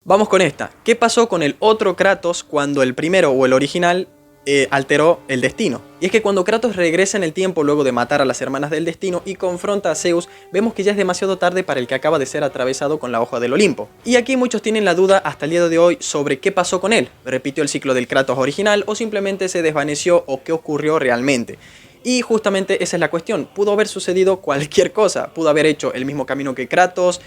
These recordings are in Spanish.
Vamos con esta. ¿Qué pasó con el otro Kratos cuando el primero o el original alteró el destino? Y es que cuando Kratos regresa en el tiempo luego de matar a las hermanas del destino y confronta a Zeus, vemos que ya es demasiado tarde para el que acaba de ser atravesado con la hoja del Olimpo. Y aquí muchos tienen la duda hasta el día de hoy sobre qué pasó con él. ¿Repitió el ciclo del Kratos original o simplemente se desvaneció o qué ocurrió realmente? Y justamente esa es la cuestión. Pudo haber sucedido cualquier cosa. Pudo haber hecho el mismo camino que Kratos,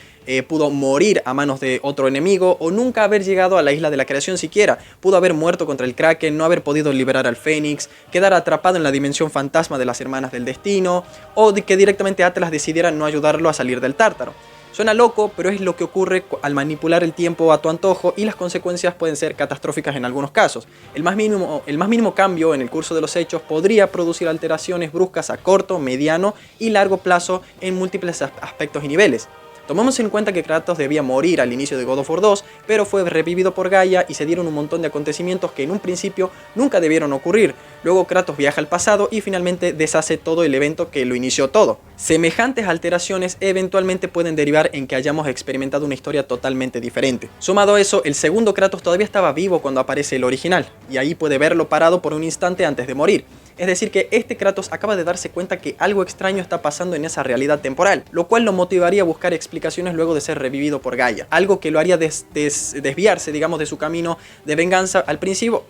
pudo morir a manos de otro enemigo o nunca haber llegado a la isla de la creación siquiera. Pudo haber muerto contra el Kraken, no haber podido liberar al Fénix, quedar atrapado en la dimensión fantasma de las hermanas del destino o de que directamente Atlas decidiera no ayudarlo a salir del Tártaro. Suena loco, pero es lo que ocurre al manipular el tiempo a tu antojo y las consecuencias pueden ser catastróficas en algunos casos. El más mínimo cambio en el curso de los hechos podría producir alteraciones bruscas a corto, mediano y largo plazo en múltiples aspectos y niveles. Tomemos en cuenta que Kratos debía morir al inicio de God of War 2, pero fue revivido por Gaia y se dieron un montón de acontecimientos que en un principio nunca debieron ocurrir. Luego Kratos viaja al pasado y finalmente deshace todo el evento que lo inició todo. Semejantes alteraciones eventualmente pueden derivar en que hayamos experimentado una historia totalmente diferente. Sumado a eso, el segundo Kratos todavía estaba vivo cuando aparece el original, y ahí puede verlo parado por un instante antes de morir. Es decir que este Kratos acaba de darse cuenta que algo extraño está pasando en esa realidad temporal, lo cual lo motivaría a buscar explicaciones luego de ser revivido por Gaia, algo que lo haría desviarse, digamos, de su camino de venganza al principio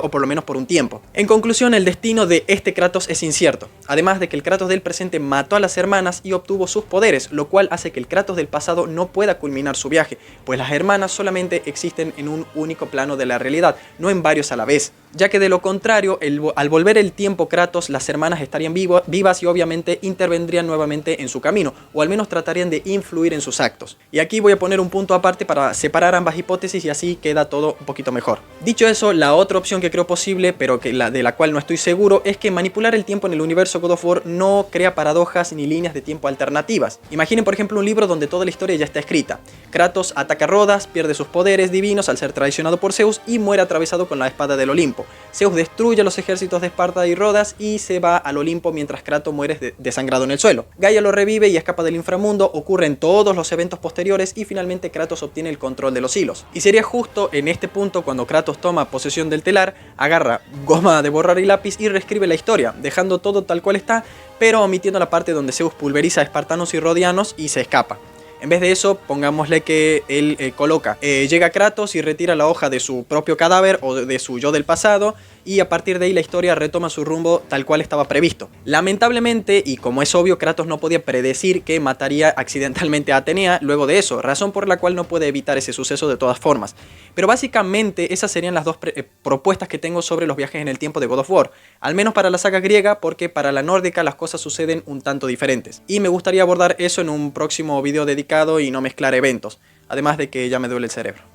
o por lo menos por un tiempo. En conclusión, el destino de este Kratos es incierto, además de que el Kratos del presente mató a las hermanas y obtuvo sus poderes, lo cual hace que el Kratos del pasado no pueda culminar su viaje, pues las hermanas solamente existen en un único plano de la realidad, no en varios a la vez, ya que de lo contrario, al volver el tiempo Kratos, las hermanas estarían vivas y obviamente intervendrían nuevamente en su camino, o al menos tratarían de influir en sus actos. Y aquí voy a poner un punto aparte para separar ambas hipótesis y así queda todo un poquito mejor. Dicho eso, la otra opción que creo posible, pero de la cual no estoy seguro, es que manipular el tiempo en el universo God of War no crea paradojas ni líneas de tiempo alternativas. Imaginen por ejemplo un libro donde toda la historia ya está escrita. Kratos ataca a Rodas, pierde sus poderes divinos al ser traicionado por Zeus y muere atravesado con la espada del Olimpo. Zeus destruye los ejércitos de Esparta y Rodas y se va al Olimpo mientras Kratos muere desangrado en el suelo. Gaia lo revive y escapa del inframundo, ocurren todos los eventos posteriores y finalmente Kratos obtiene el control de los hilos. Y sería justo en este punto cuando Kratos toma posesión del telar, agarra goma de borrar y lápiz y reescribe la historia, dejando todo tal cual está, pero omitiendo la parte donde Zeus pulveriza a espartanos y rodianos y se escapa. En vez de eso, pongámosle que él llega Kratos y retira la hoja de su propio cadáver o de su yo del pasado y a partir de ahí la historia retoma su rumbo tal cual estaba previsto. Lamentablemente, y como es obvio, Kratos no podía predecir que mataría accidentalmente a Atenea luego de eso, razón por la cual no puede evitar ese suceso de todas formas. Pero básicamente esas serían las dos propuestas que tengo sobre los viajes en el tiempo de God of War, al menos para la saga griega, porque para la nórdica las cosas suceden un tanto diferentes. Y me gustaría abordar eso en un próximo video dedicado y no mezclar eventos, además de que ya me duele el cerebro.